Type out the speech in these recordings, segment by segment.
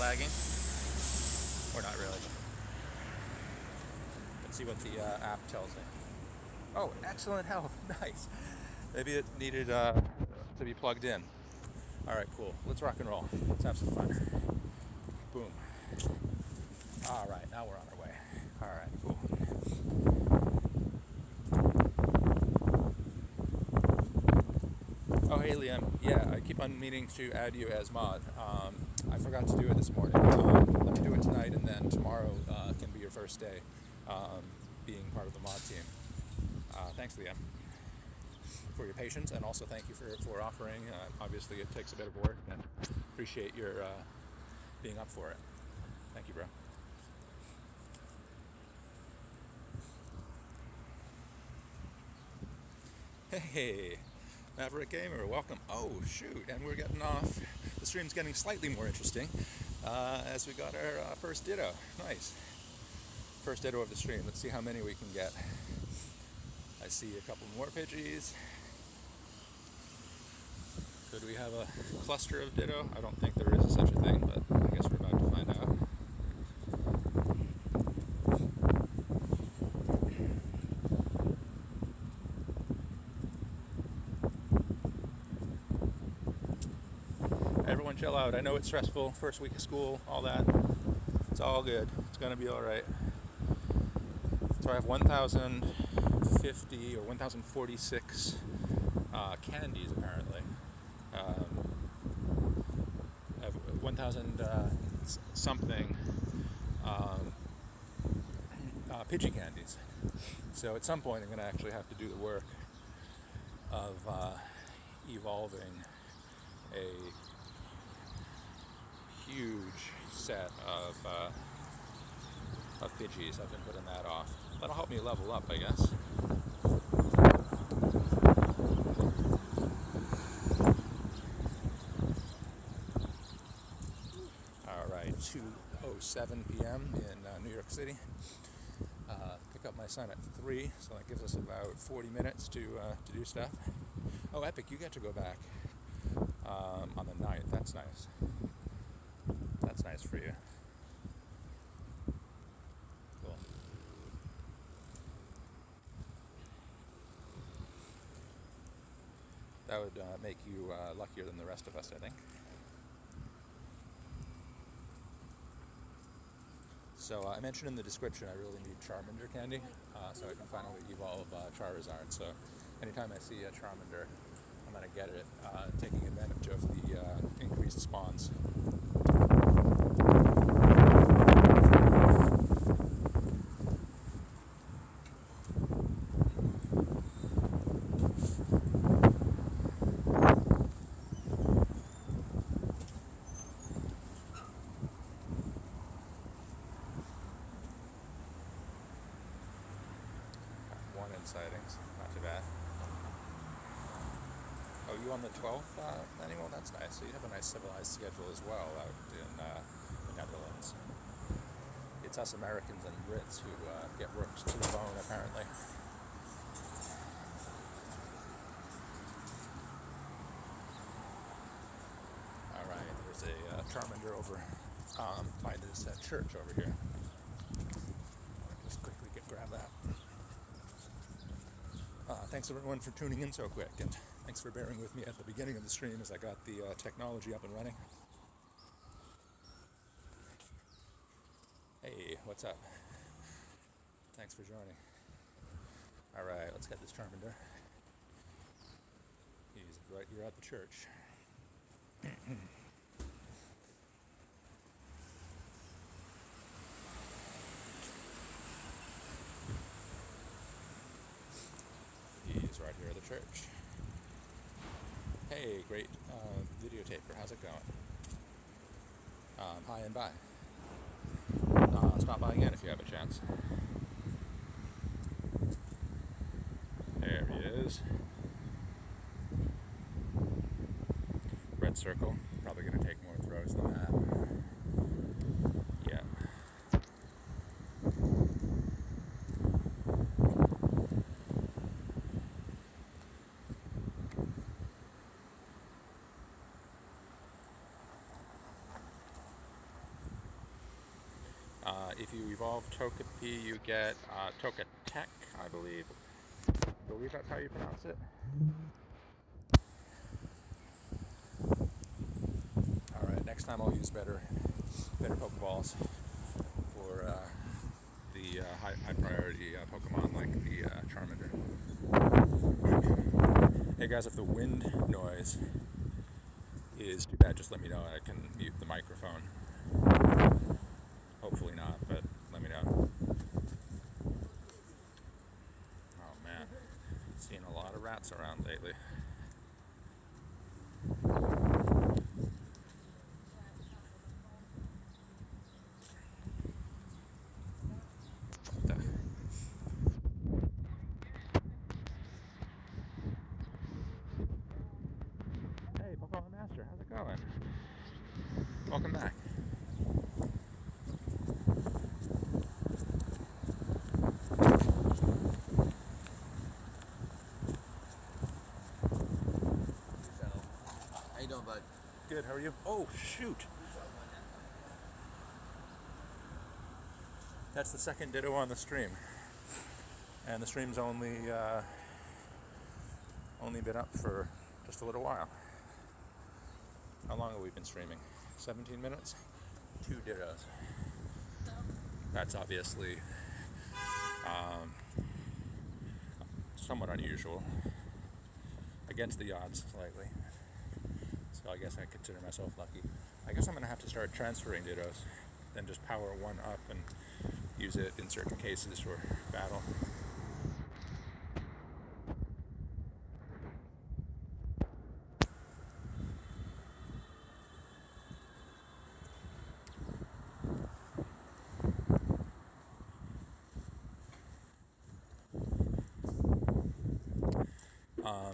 Lagging? Or not really. Let's see what the app tells me. Oh, excellent health. Nice. Maybe it needed to be plugged in. Alright, cool. Let's rock and roll. Let's have some fun. Boom. Alright, now we're on our way. Alright, cool. Oh, hey Liam. Yeah, I keep on meaning to add you as mod. I forgot to do it this morning. Let me do it tonight, and then tomorrow can be your first day being part of the mod team. Thanks, Liam, for your patience, and also thank you for offering. Obviously, it takes a bit of work, and appreciate your being up for it. Thank you, bro. Hey, Maverick Gamer, welcome. Oh, shoot, and we're getting off. The stream's getting slightly more interesting as we got our first ditto. Nice. First ditto of the stream. Let's see how many we can get. I see a couple more Pidgeys. Could we have a cluster of ditto? I don't think there is such a thing, but I guess we're about to find out. Everyone chill out. I know it's stressful, first week of school, all that. It's all good. It's going to be all right. So I have 1,050 or 1,046 candies, apparently. I have 1,000 something Pidgey candies. So at some point I'm going to actually have to do the work of evolving a huge set of Pidgeys. I've been putting that off. That'll help me level up, I guess. Alright, 2:07 p.m. in New York City. Pick up my son at 3, so that gives us about 40 minutes to do stuff. Oh, Epic, you get to go back on the 9th. That's nice. That's nice for you. Cool. That would make you luckier than the rest of us, I think. So I mentioned in the description I really need Charmander candy, so I can finally evolve Charizard. So anytime I see a Charmander, I'm going to get it, taking advantage of the increased spawns. Sightings, not too bad. Oh, you on the 12th anymore? That's nice. So you have a nice civilized schedule as well out in the Netherlands. It's us Americans and Brits who get worked to the bone, apparently. Alright, there's a Charmander over by this church over here. Just quickly grab that. Thanks everyone for tuning in so quick, and thanks for bearing with me at the beginning of the stream as I got the technology up and running. Hey, what's up? Thanks for joining. Alright, let's get this Charmander. He's right here at the church. He's right here at the church. Hey, great videotaper. How's it going? Hi and bye. Stop by again if you have a chance. There he is. Red circle. Probably going to take more throws than that. Yeah. If you evolve Togepi, you get Tokatech, I believe. I believe that's how you pronounce it. Alright, next time I'll use better Pokeballs for the high priority Pokemon like the Charmander. Hey guys, if the wind noise is too bad, just let me know and I can mute the microphone. Hopefully not, but let me know. Oh man, seeing a lot of rats around lately. Hey, Pokemon Master, how's it going? Welcome back. How you doing, bud? Good, how are you? Oh, shoot! That's the second Ditto on the stream. And the stream's only been up for just a little while. How long have we been streaming? 17 minutes? 2 Dittos. That's obviously somewhat unusual. Against the odds, slightly. So I guess I consider myself lucky. I guess I'm going to have to start transferring Dittos, then just power one up and use it in certain cases for battle.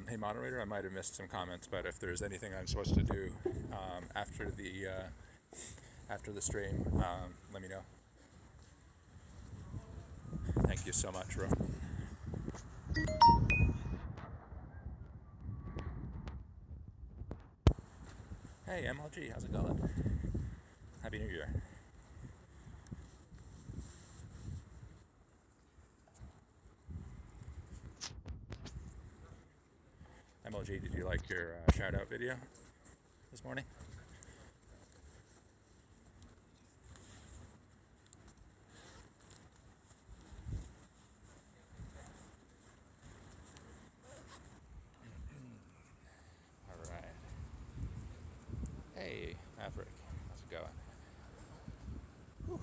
Hey moderator, I might have missed some comments, but if there's anything I'm supposed to do after the stream, let me know. Thank you so much, Ro. Hey MLG, how's it going? Happy New Year. MLG, did you like your shout out video this morning? Alright. Hey, Maverick, how's it going? Whew.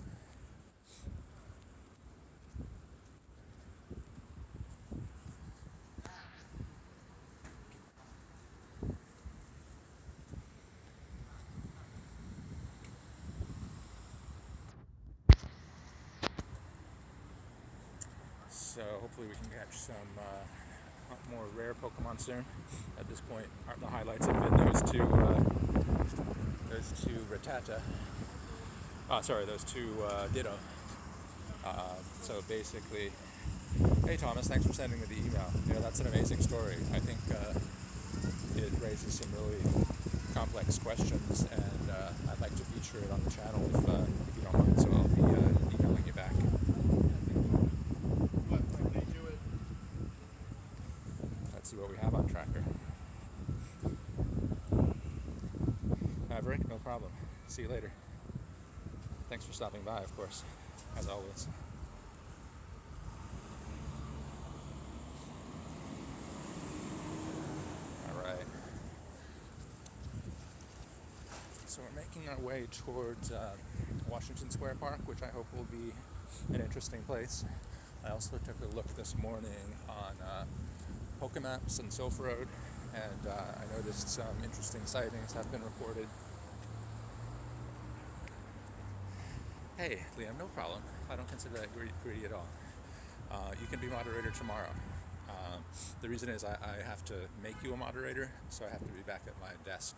So hopefully we can catch some more rare Pokemon soon. At this point, the highlights have been those two Rattata. Those two Ditto. So basically, hey Thomas, thanks for sending me the email. You know, that's an amazing story. I think it raises some really complex questions, and I'd like to feature it on the channel if you don't mind. So I'll be emailing you back. Let's see what we have on Tracker. Maverick, no problem. See you later. Thanks for stopping by, of course, as always. Alright. So we're making our way towards Washington Square Park, which I hope will be an interesting place. I also took a look this morning on Pokemaps and Sylph Road, and I noticed some interesting sightings have been reported. Hey, Liam, no problem. I don't consider that greedy at all. You can be moderator tomorrow. The reason is I have to make you a moderator, so I have to be back at my desk.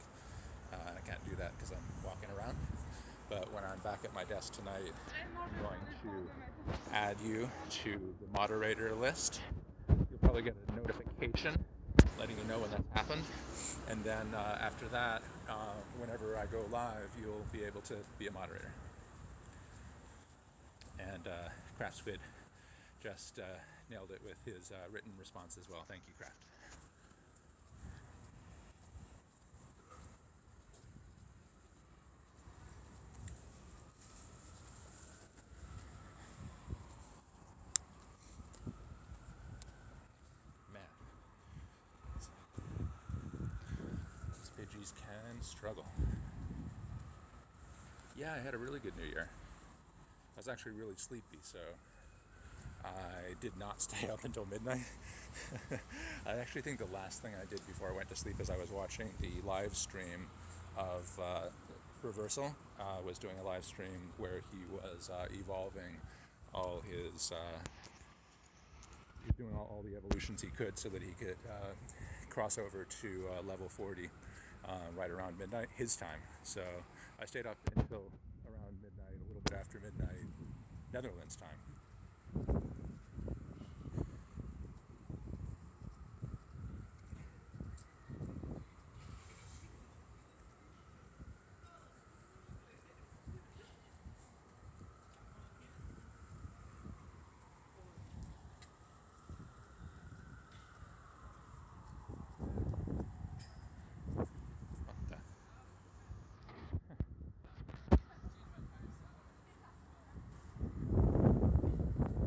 And I can't do that because I'm walking around. But when I'm back at my desk tonight, I'm going to add you to the moderator list. You'll probably get a notification letting you know when that's happened. And then after that, whenever I go live, you'll be able to be a moderator. And Craft Squid just nailed it with his written response as well. Thank you, Craft. Man, these Pidgeys can struggle. Yeah, I had a really good New Year. I was actually really sleepy, so I did not stay up until midnight. I actually think the last thing I did before I went to sleep is I was watching the live stream of Reversal. Was doing a live stream where he was evolving all his... he was doing all the evolutions he could so that he could cross over to level 40 right around midnight, his time. So I stayed up until around midnight, a little bit after midnight, Netherlands time.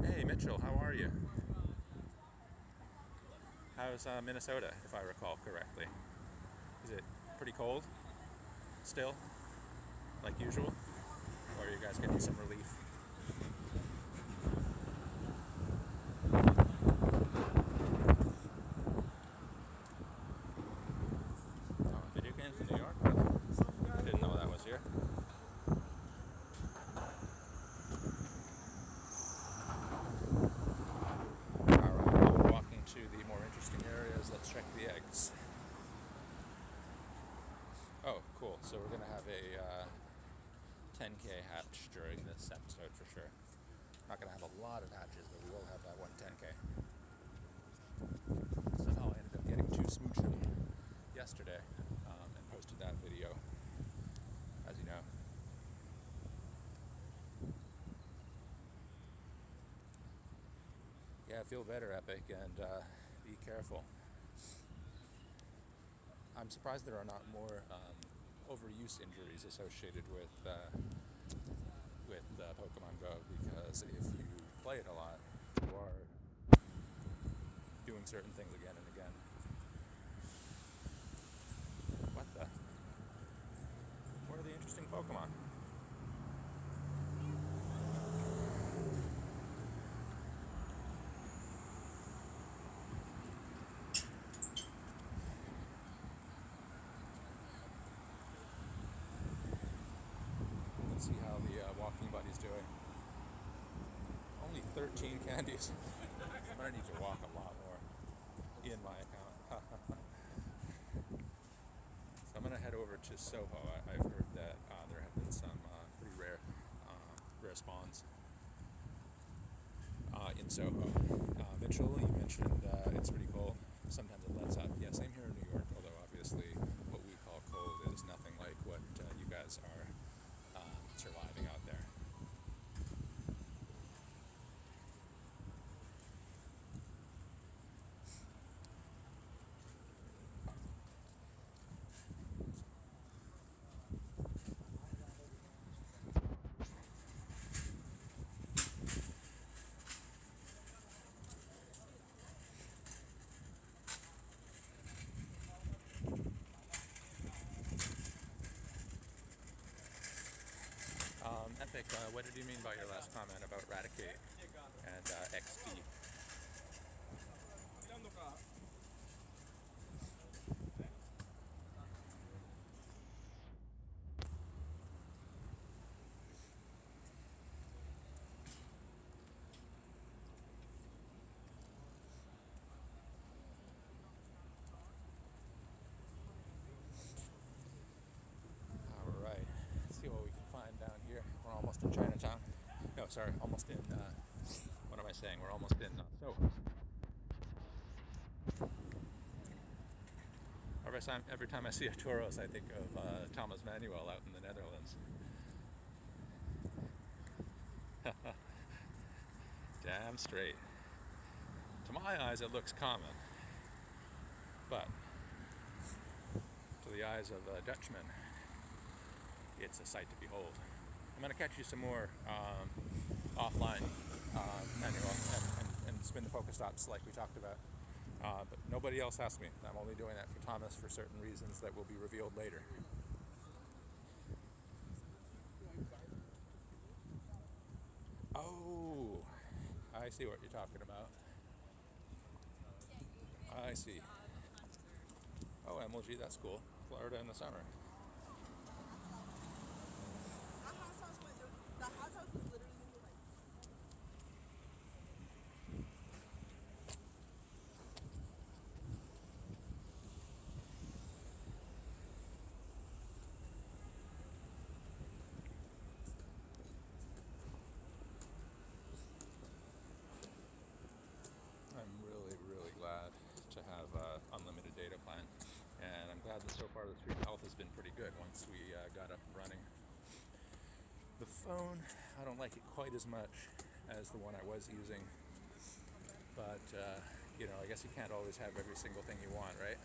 Hey Mitchell, how are you? How's Minnesota, if I recall correctly? Is it pretty cold still, like usual? Or are you guys getting some relief? Oh, video games in New York? I didn't know that was here. Alright, well, we're walking to the more interesting areas. Let's check the eggs. Oh, cool. So we're going to have a 10K hatch during this episode for sure. Not going to have a lot of hatches, but we will have that one 10K. Somehow I ended up getting 2 smooching yesterday and posted that video, as you know. Yeah, feel better, Epic, and be careful. I'm surprised there are not more overuse injuries associated with Pokemon Go, because if you play it a lot, you are doing certain things again and again. What the? Where are the interesting Pokemon? Let's see how the walking buddy's doing. Only 13 candies. I'm gonna need to walk a lot more in my account. So I'm gonna head over to Soho. I've heard that there have been some pretty rare spawns in Soho. Mitchell, you mentioned it's pretty cold. Sometimes it lets up. Yeah, same here in New York, although obviously what we call cold is nothing like what you guys are surviving out there. Epic, what did you mean by your last comment about Raticate and XD? Alright, let's see what we can find down here. We're almost in Chinatown. No, sorry, almost in, what am I saying? We're almost in Soho. Every time I see a Tauros, I think of Thomas Manuel out in the Netherlands. Damn straight. To my eyes, it looks common, but to the eyes of a Dutchman, it's a sight to behold. I'm going to catch you some more offline, manual, and spin the Pokestops like we talked about. But nobody else asked me. I'm only doing that for Thomas for certain reasons that will be revealed later. Oh, I see what you're talking about. I see. Oh, MLG, that's cool. Florida in the summer. I'm really, really glad to have unlimited data plan, and I'm glad that so far the stream health has been pretty good once we got up and running. The phone, I don't like it quite as much as the one I was using, but I guess you can't always have every single thing you want, right?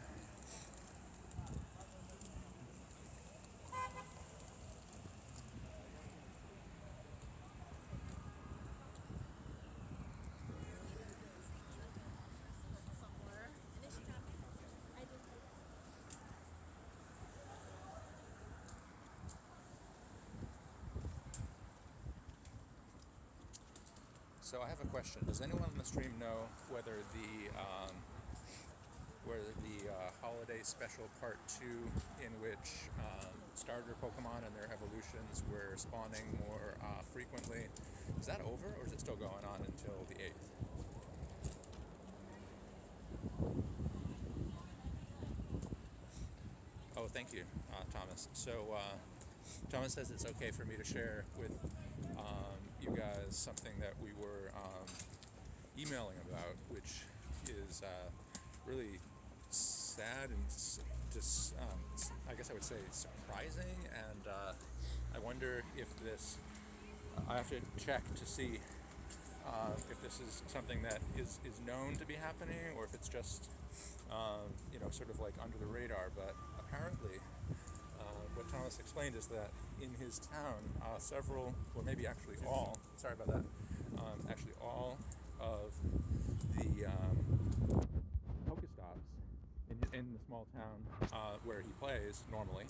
So I have a question. Does anyone on the stream know whether the holiday special part 2, in which starter Pokemon and their evolutions were spawning more frequently, is that over, or is it still going on until the 8th? Oh, thank you, Thomas. So Thomas says it's okay for me to share with you guys something that we were emailing about, which is really sad and just, I guess I would say, surprising. And I wonder if this, I have to check to see if this is something that is known to be happening, or if it's just, sort of like under the radar. But apparently, what Thomas explained is that in his town, several, or maybe actually all, sorry about that, actually all of the Pokestops in the small town where he plays normally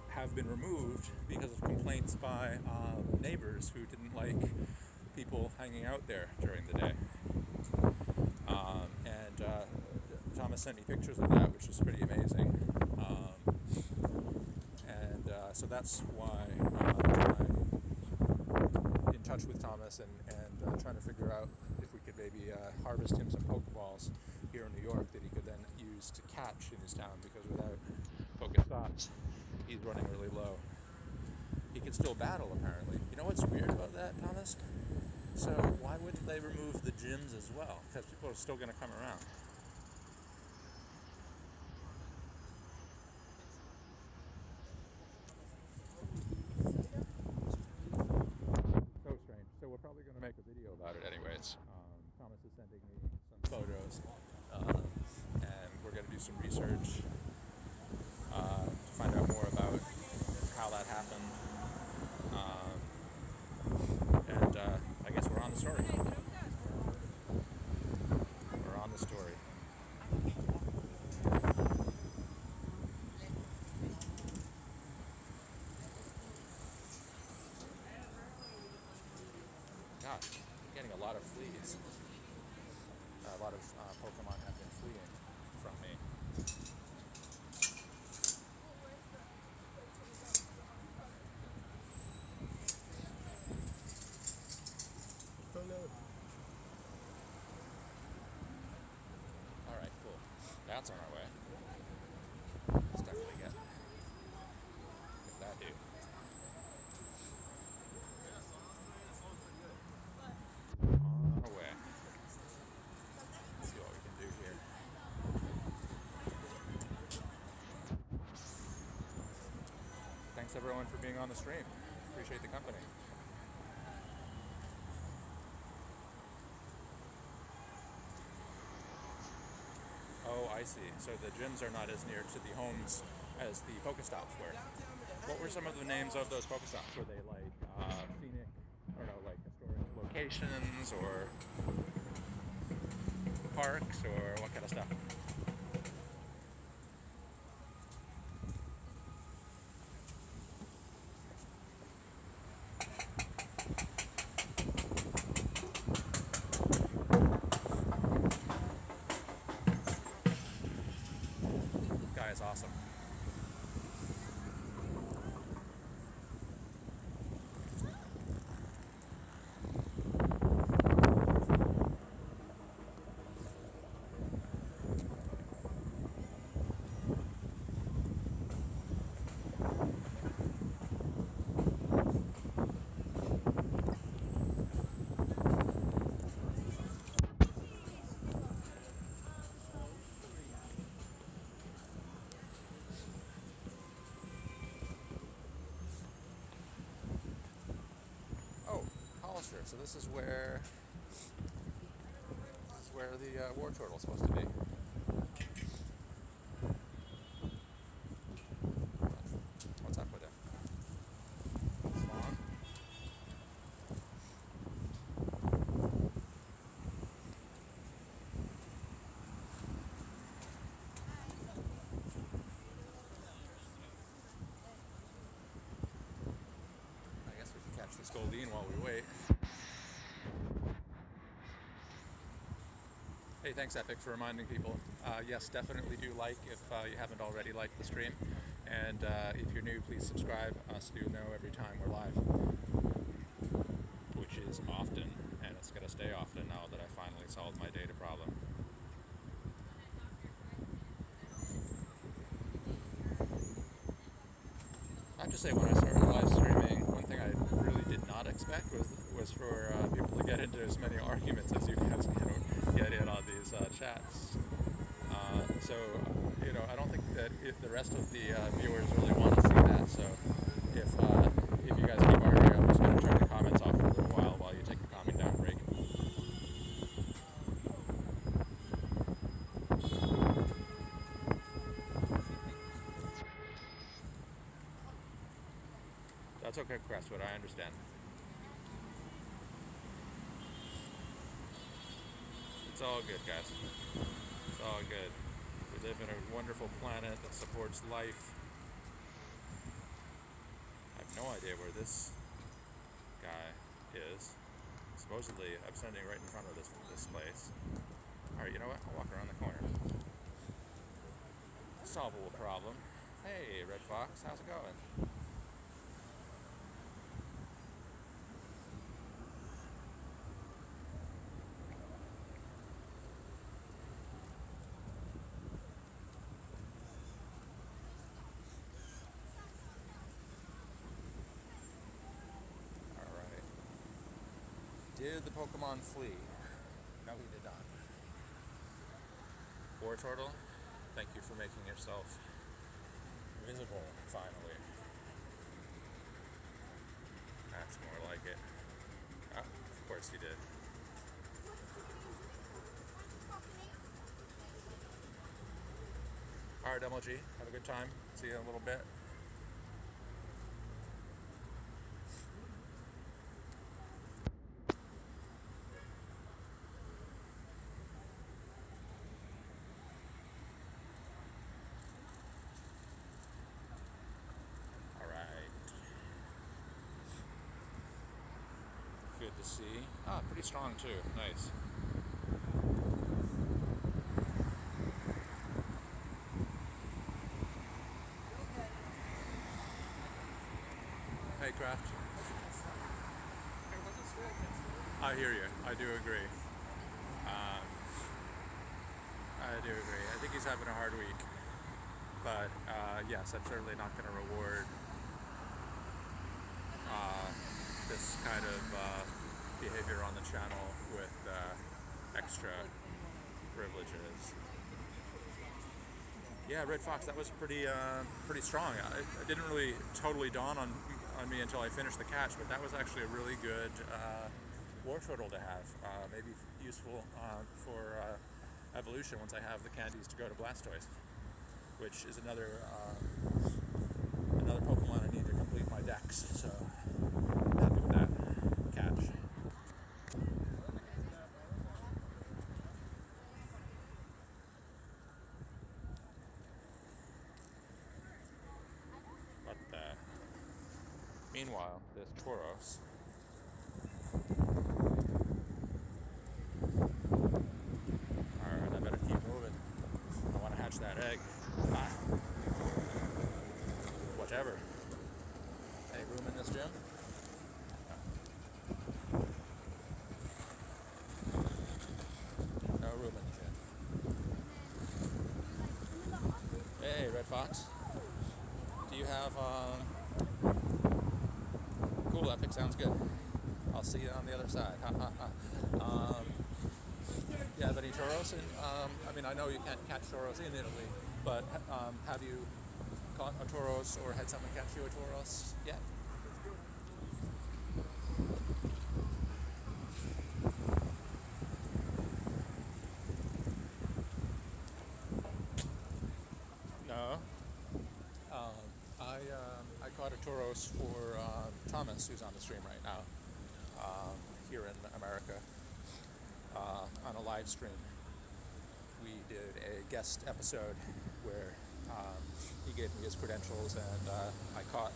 have been removed because of complaints by neighbors who didn't like people hanging out there during the day. And Thomas sent me pictures of that, which is pretty amazing. So that's why I'm in touch with Thomas and trying to figure out if we could maybe harvest him some Pokeballs here in New York that he could then use to catch in his town, because without Pokestops, he's running really low. He can still battle, apparently. You know what's weird about that, Thomas? So why wouldn't they remove the gyms as well? Because people are still going to come around. So strange. So we're probably going to make a video about it anyways. Thomas is sending me some photos, and we're going to do some research to find out more about how that happened. And I guess we're on the story. We're on the story. God, I'm getting a lot of fleas. A lot of Pokemon have been fleeing from me. All right, cool. That's on our way. Let's definitely get that dude. On our way. Let's see what we can do here. Thanks everyone for being on the stream. Appreciate the company. Oh, I see. So the gyms are not as near to the homes as the Pokestops were. What were some of the names of those Pokestops? Were they like scenic, I don't know, like historic locations or parks or what kind of stuff? Guy is awesome. Oh, Hollister. So this is where the war turtle is supposed to be. What's up with him? Spawn? I guess we can catch this Goldeen while we wait. Hey, thanks Epic for reminding people. Yes, definitely do like if you haven't already liked the stream. And if you're new, please subscribe so you'll know every time we're live. Which is often, and it's going to stay often now that I finally solved my data problem. I have to say, when I started live streaming, one thing I really did not expect was for people to get into as many arguments as you guys get in on these chats. So, I don't think that if the rest of the viewers really want to see that. So, if you guys keep arguing, I'm just going to turn the comments off for a little while you take a calming down break. That's okay, Crestwood. I understand. It's all good, guys. It's all good. We live in a wonderful planet that supports life. I have no idea where this guy is. Supposedly, I'm standing right in front of this place. Alright, you know what? I'll walk around the corner. Solvable problem. Hey, Red Fox, how's it going? Did the Pokemon flee? No, he did not. War Turtle, thank you for making yourself visible, finally. That's more like it. Oh, of course he did. Alright, MLG, have a good time. See you in a little bit. Good to see. Ah, pretty strong too. Nice. Hey, Kraft. I hear you. I do agree. I think he's having a hard week. But yes, I'm certainly not going to reward this kind of behavior on the channel with extra privileges. Yeah, Red Fox, that was pretty strong. It didn't really totally dawn on me until I finished the catch, but that was actually a really good war turtle to have. Maybe useful for evolution once I have the candies to go to Blastoise, which is another Pokemon I need to complete my dex. So happy with that catch. But meanwhile, this Tauros. Alright, I better keep moving. I want to hatch that egg. Whatever. Any room in this gym? No room in the gym. Hey, Red Fox. Do you have, cool, Epic, sounds good. I'll see you on the other side. Ha ha ha. You have any Tauros? I know you can't catch Tauros in Italy, but have you caught a Tauros or had someone catch you a Tauros yet? No. I caught a Tauros for Thomas, who's on the stream right now, here in America, on a live stream. We did a guest episode where he gave me his credentials, and I caught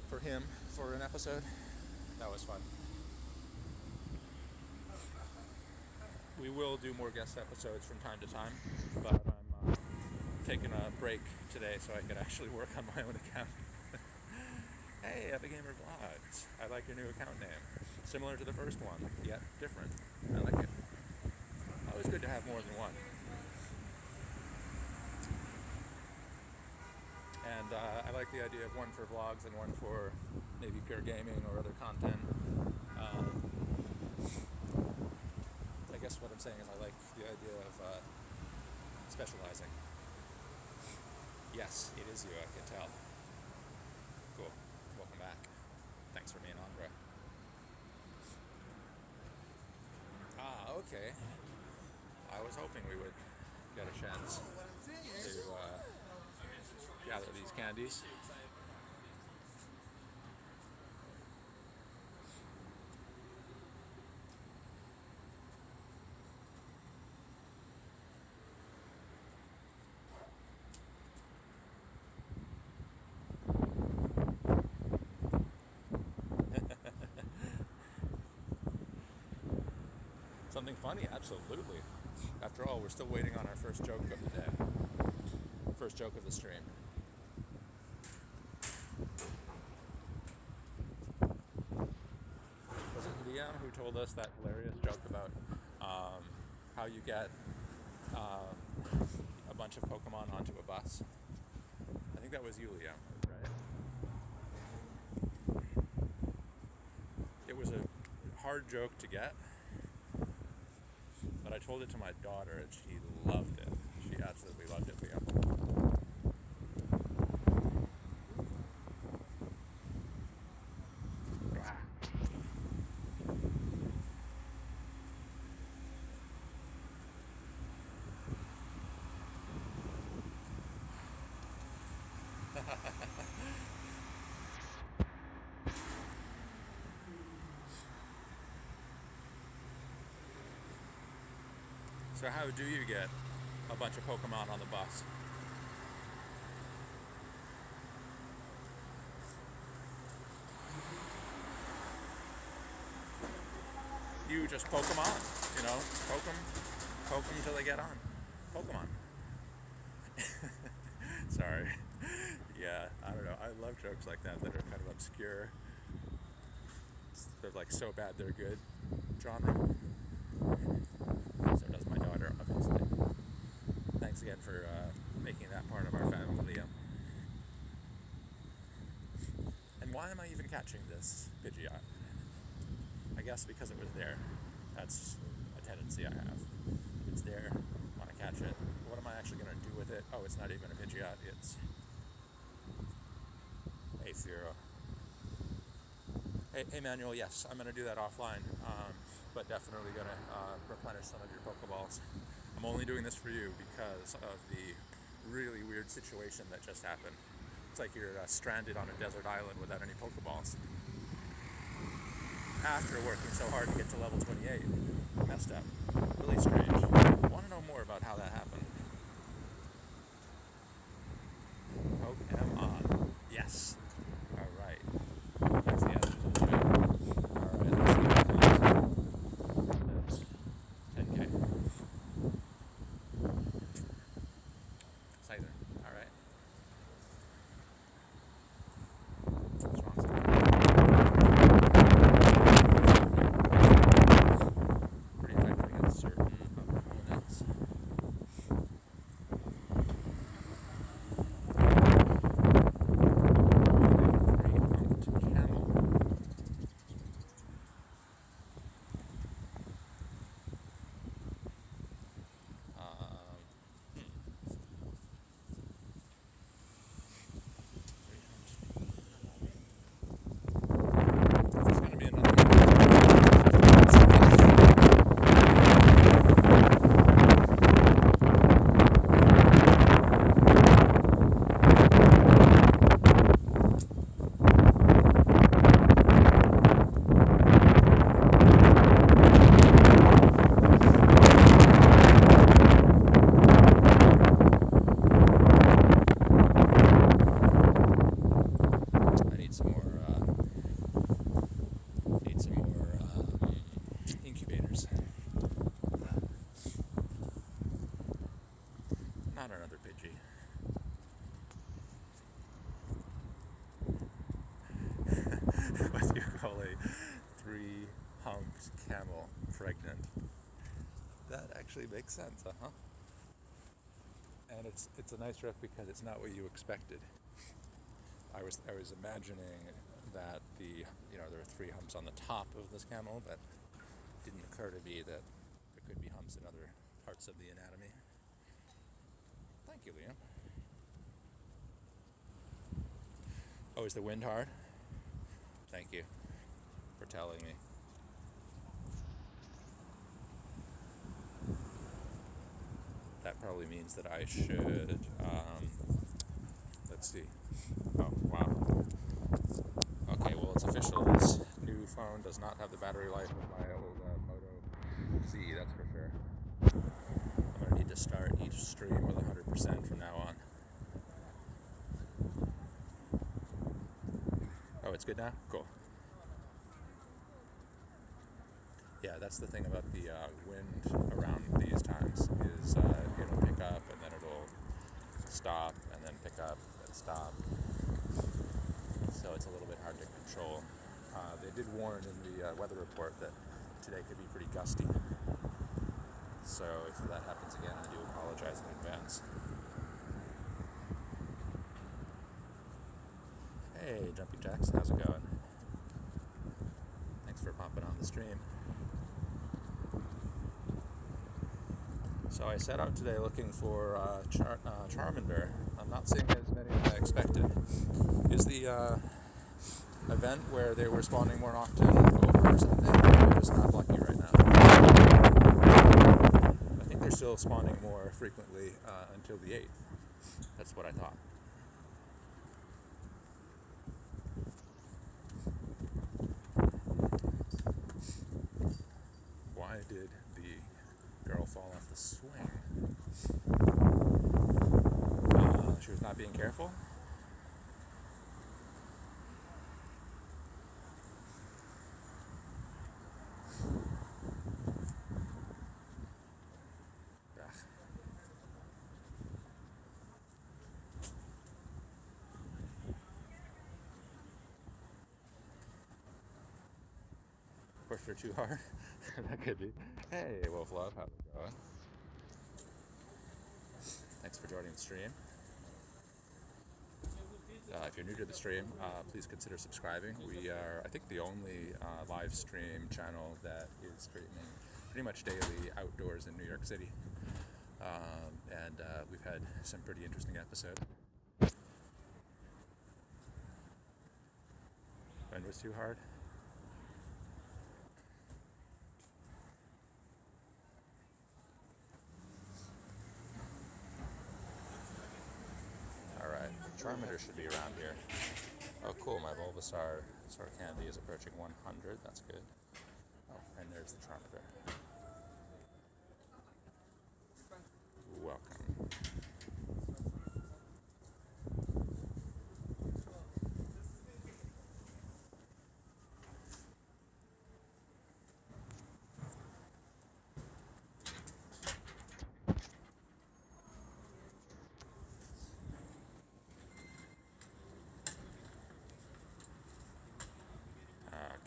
for him for an episode. That was fun. We will do more guest episodes from time to time, but I'm taking a break today so I can actually work on my own account. Hey, Epic Gamer Vlogs. I like your new account name. Similar to the first one, yet different. I like it. Always good to have more than one. And I like the idea of one for vlogs and one for maybe pure gaming or other content. I guess what I'm saying is I like the idea of specializing. Yes, it is you, I can tell. Cool. Welcome back. Thanks for being on, bro. Okay. I was hoping we would get a chance to gather these candies. Something funny? Absolutely. After all, we're still waiting on our first joke of the day. First joke of the stream. Was it Liam who told us that hilarious joke about how you get a bunch of Pokemon onto a bus? I think that was you, Liam, right? It was a hard joke to get, but I told it to my daughter and she loved it. She absolutely loved it, Liam. So how do you get a bunch of Pokemon on the bus? You just poke them on, poke them till they get on. Pokemon. Sorry. Yeah, I don't know. I love jokes like that are kind of obscure. They're like so bad they're good genre. So does my daughter, obviously. Thanks again for making that part of our family, Liam. And why am I even catching this Pidgeot? I guess because it was there. That's a tendency I have. It's there, I want to catch it. What am I actually going to do with it? Oh, it's not even a Pidgeot, it's a Fearow. Hey, Manuel, yes, I'm going to do that offline. but definitely going to replenish some of your Pokeballs. I'm only doing this for you because of the really weird situation that just happened. It's like you're stranded on a desert island without any Pokeballs. After working so hard to get to level 28. Messed up. Really strange. Want to know more about how that happened? Pokemon. Yes. Alright. That's the answer to the show. Alright, let's see what happens. 10k. Scyther. Alright. Strong Scyther. Pretty effective against certain opponents. Not another Pidgey. What do you call a 3-humped camel pregnant? That actually makes sense, uh-huh. And it's a nice riff because it's not what you expected. I was imagining that there are 3 humps on the top of this camel, but it didn't occur to me that there could be humps in other parts of the anatomy. Thank you, Liam. Oh, is the wind hard? Thank you for telling me. That probably means that I should, let's see. Oh, wow. Okay, well, it's official. This new phone does not have the battery life of my old Moto Z, that's for sure. I'm going to need to start each stream with 100% from now on. Oh, it's good now? Cool. Yeah, that's the thing about the wind around these times is it'll pick up and then it'll stop and then pick up and stop. So it's a little bit hard to control. They did warn in the weather report that today could be pretty gusty. So if that happens again, I do apologize in advance. Hey, Jumpy Jacks, how's it going? Thanks for popping on the stream. So I set out today looking for Charmander. I'm not seeing as many as I expected. Is the event where they were spawning more often over or something? I'm just not lucky right now. I think they're still spawning more frequently until the 8th. That's what I thought. Why did the girl fall off the swing? She was not being careful? Pushed her too hard? That could be. Hey, Wolf Love, how's it going? Thanks for joining the stream. If you're new to the stream, please consider subscribing. We are, I think, the only live stream channel that is streaming pretty much daily outdoors in New York City. And we've had some pretty interesting episodes. Wind was too hard? Charmander should be around here. Oh, cool. My Bulbasaur Star Candy is approaching 100. That's good. Oh, and there's the Charmander. Welcome.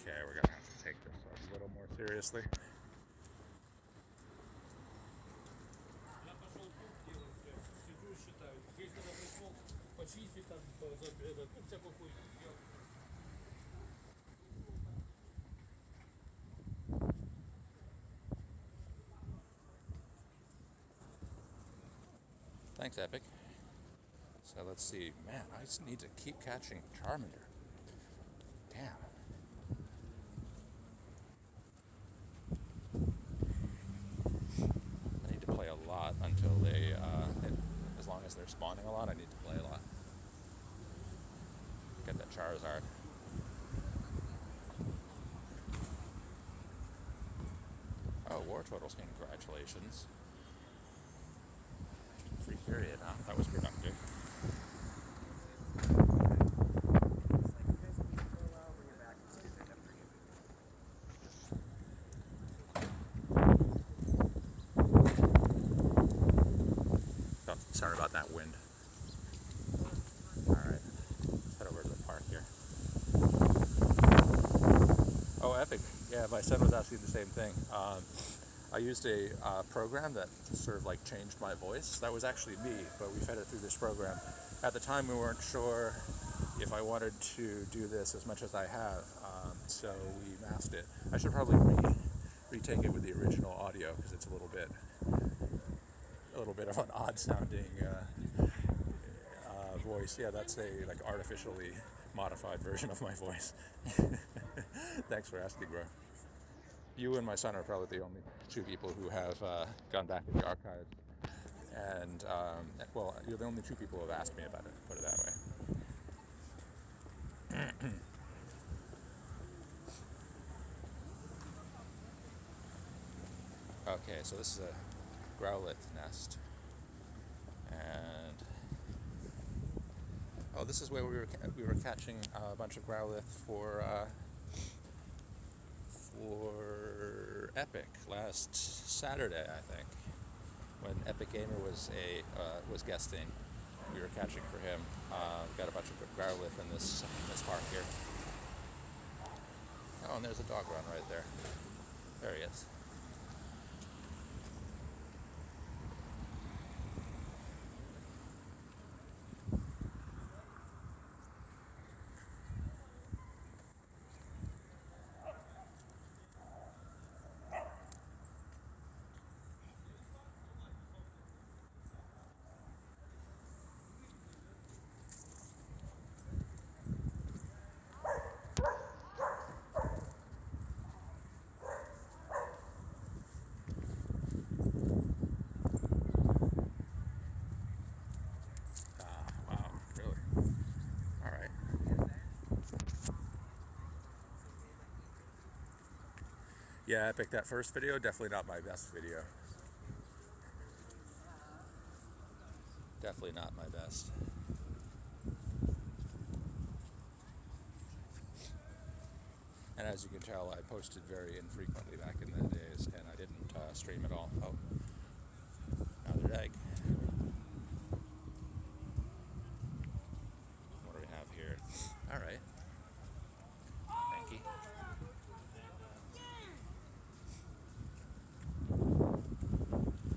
Okay, we're gonna have to take this a little more seriously. Thanks, Epic. So let's see. Man, I just need to keep catching Charmander. Damn. I need to play a lot until they, as long as they're spawning a lot, I need to play a lot. Get that Charizard. Oh, War Totals, congratulations. Free period, huh? That was productive. Oh, sorry about that wind. Alright, let's head over to the park here. Oh, Epic. Yeah, my son was asking the same thing. I used a program that sort of like changed my voice. That was actually me, but we fed it through this program. At the time, we weren't sure if I wanted to do this as much as I have, so we masked it. I should probably retake it with the original audio because it's a little bit of an odd sounding voice. Yeah, that's a like artificially modified version of my voice. Thanks for asking, bro. You and my son are probably the only two people who have gone back to the archives. And, well, you're the only two people who have asked me about it, put it that way. Okay, so this is a Growlithe nest. And, oh, this is where we were catching a bunch of Growlithe for Epic last Saturday, I think, when Epic Gamer was guesting. We were catching for him. Got a bunch of Growlithe in this park here. Oh, and there's a dog run right there. There he is. Wow, really? All right. Yeah, Epic, that first video, definitely not my best video. Definitely not my best. And as you can tell, I posted very infrequently back in the days, and I didn't stream at all. Oh, another egg. What do we have here? All right. Thank you.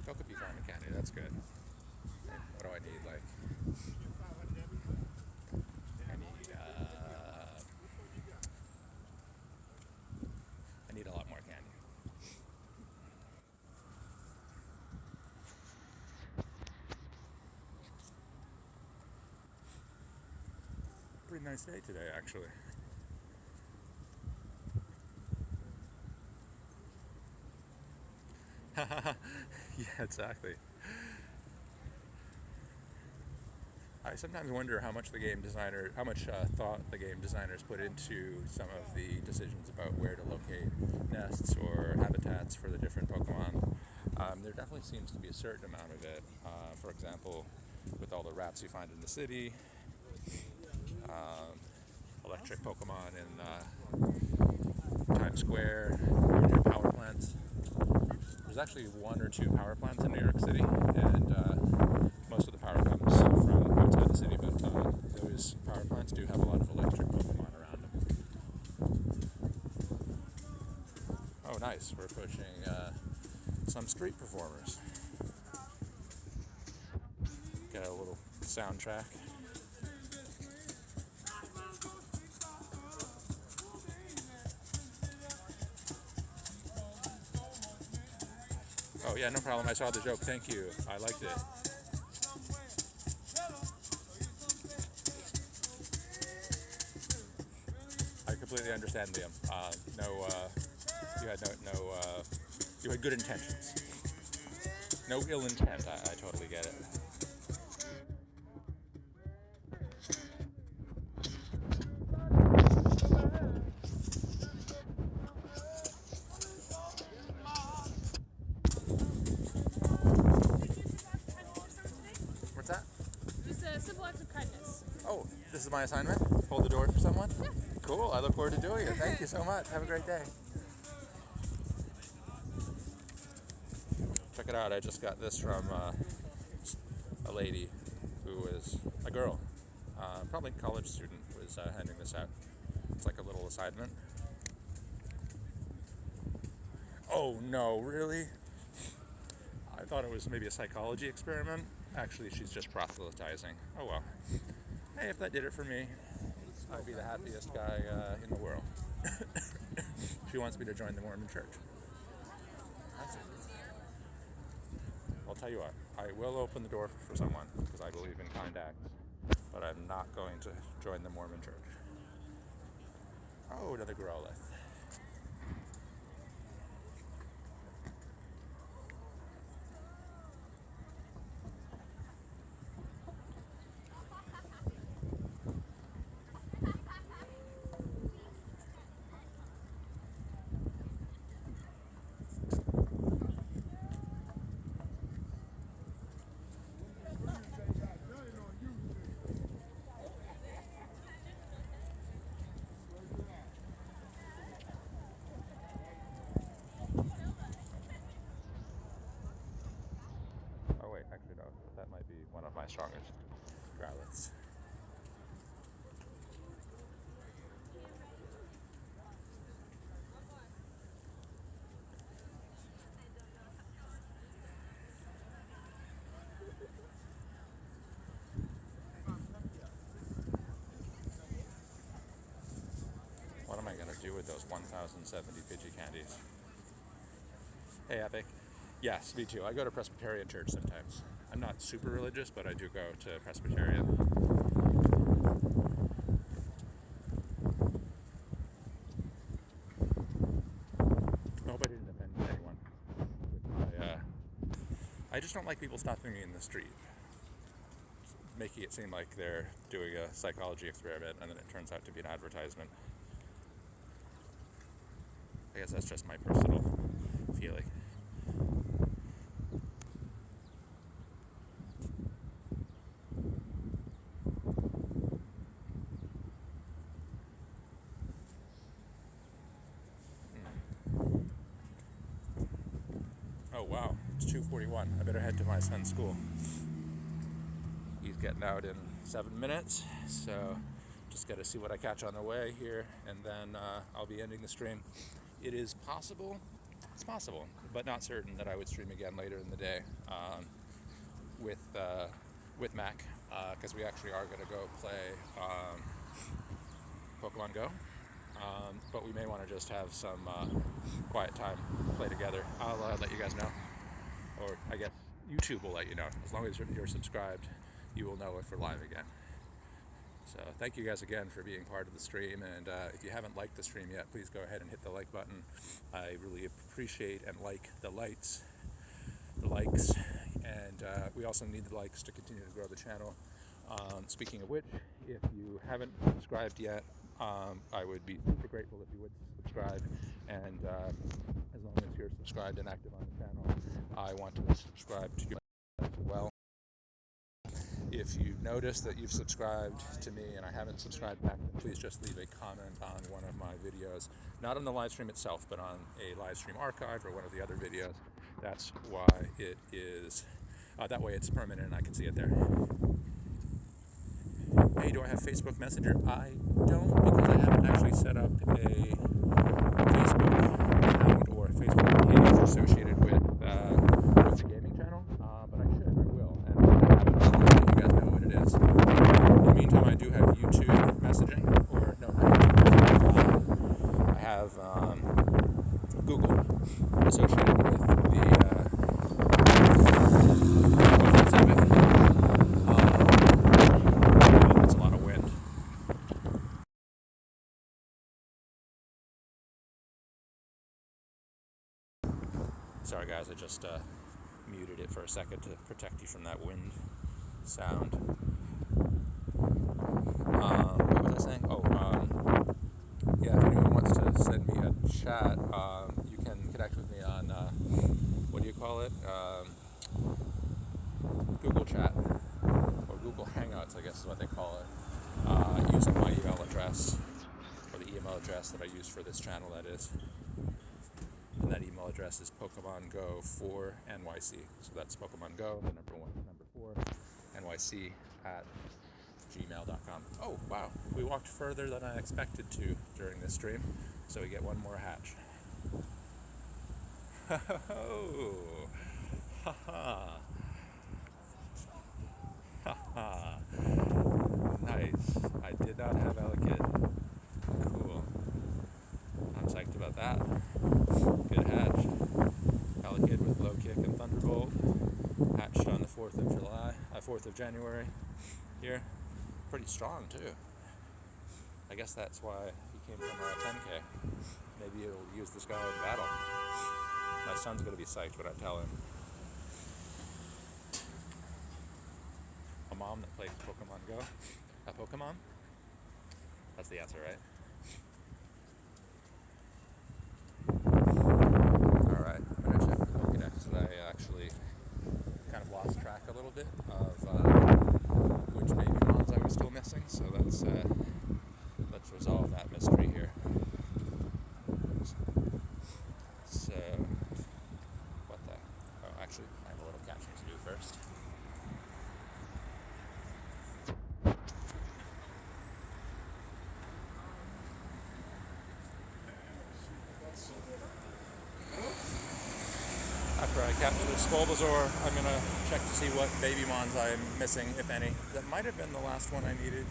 Kokopi Farming Candy, that's good. And what do I need? Like, I need a lot more candy. Pretty nice day today, actually. Yeah, exactly. I sometimes wonder how much thought the game designers put into some of the decisions about where to locate nests or habitats for the different Pokemon. There definitely seems to be a certain amount of it. For example, with all the rats you find in the city, electric Pokemon in Times Square, near power plants. There's actually one or two power plants in New York City, and most of the power comes from outside the city, but those power plants do have a lot of electric Pokemon around them. Oh, nice. We're approaching some street performers. Got a little soundtrack. Oh yeah, no problem. I saw the joke. Thank you. I liked it. I completely understand, Liam. You had good intentions. No ill intent. I totally get it. What's that? Just a simple act of kindness. Oh, this is my assignment? Hold the door for someone? Yeah. Cool. I look forward to doing it. Thank you so much. Have a great day. Check it out. I just got this from a lady who was a girl, probably a college student, was handing this out. It's like a little assignment. Oh no, really? I thought it was maybe a psychology experiment. Actually, she's just proselytizing. Oh well. Hey, if that did it for me, I'd be the happiest guy in the world. She wants me to join the Mormon Church. I'll tell you what, I will open the door for someone because I believe in kind acts, but I'm not going to join the Mormon Church. Oh, another Growlithe. Oh wait, actually no, that might be one of my strongest Growlithes. What am I going to do with those 1,070 Pidgey candies? Hey, Epic. Yes, me too. I go to Presbyterian church sometimes. I'm not super religious, but I do go to Presbyterian. I hope I didn't offend anyone. I just don't like people stopping me in the street, making it seem like they're doing a psychology experiment, and then it turns out to be an advertisement. I guess that's just my personal feeling. Oh wow, it's 2:41. I better head to my son's school. He's getting out in 7 minutes, so just got to see what I catch on the way here, and then I'll be ending the stream. It is possible, it's possible, but not certain that I would stream again later in the day with Mac, because we actually are going to go play Pokemon Go. But we may want to just have some quiet time, play together. I'll let you guys know, or I guess YouTube will let you know. As long as you're subscribed, you will know if we're live again. So thank you guys again for being part of the stream, and if you haven't liked the stream yet, please go ahead and hit the like button. I really appreciate and like the likes, and we also need the likes to continue to grow the channel. Speaking of which, if you haven't subscribed yet, I would be super grateful if you would subscribe. And as long as you're subscribed and active on the channel, I want to subscribe to you as well. If you notice that you've subscribed to me and I haven't subscribed back, please just leave a comment on one of my videos. Not on the live stream itself, but on a live stream archive or one of the other videos. That's why it is, that way it's permanent and I can see it there. Hey, do I have Facebook Messenger? I don't, because I haven't actually set up a Facebook account or a Facebook page associated with the gaming channel, but I should, I will, and I'll let you guys know what it is. In the meantime, I do have YouTube messaging, or no, not YouTube. I have Google associated with the that's a lot of wind. Sorry guys, I just muted it for a second to protect you from that wind sound. What was I saying? Yeah, if anyone wants to send me a chat, you can connect with me on, what do you call it? Google Chat, or Google Hangouts, I guess is what they call it, using my email address, or the email address that I use for this channel, that is. And that email address is Pokemon Go 4 NYC. So that's Pokemon Go, the number 4, NYC at gmail.com. Oh, wow. We walked further than I expected to during this stream, so we get one more hatch. Oh, ha ha. Ha ha. Nice. I did not have Elekid. Cool. I'm psyched about that. Good hatch. Elekid with low kick and Thunderbolt. Hatched on the 4th of January here. Pretty strong too. I guess that's why he came from a 10K. Maybe it'll use this guy in battle. My son's gonna be psyched when I tell him. A mom that plays Pokemon Go? A Pokemon? That's the answer, right? Alright, I'm gonna check the Pokedex, because I actually kind of lost track a little bit of which baby mons I was still missing, so let's resolve that mystery here. So, what the? Oh, actually, I have a little catching to do first. After I catch this Bulbasaur, I'm going to check to see what baby mons I'm missing, if any. That might have been the last one I needed,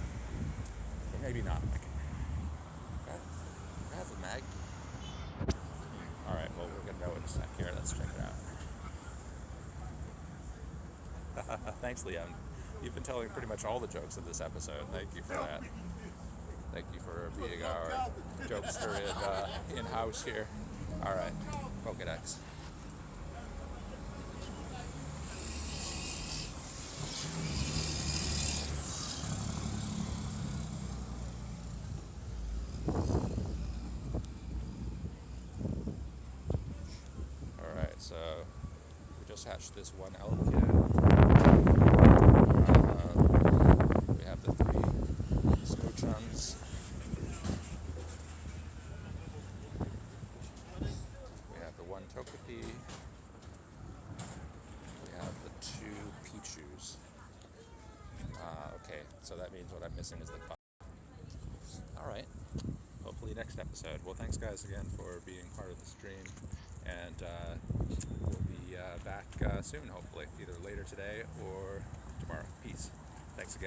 or maybe not. Do I have a mag? Alright, well, we're going to know in a sec here. Let's check it out. Thanks, Liam. You've been telling pretty much all the jokes of this episode. Thank you for that. Thank you for being our jokester in-house here. Alright, Pokedex. So, we just hatched this one Elekid. We have the 3 Smoochums. We have the 1 Togepi. We have the 2 Pichus. Okay, so that means what I'm missing is the 5. Alright, hopefully next episode. Well, thanks guys again for being part of the stream. And we'll be back soon, hopefully, either later today or tomorrow. Peace. Thanks again.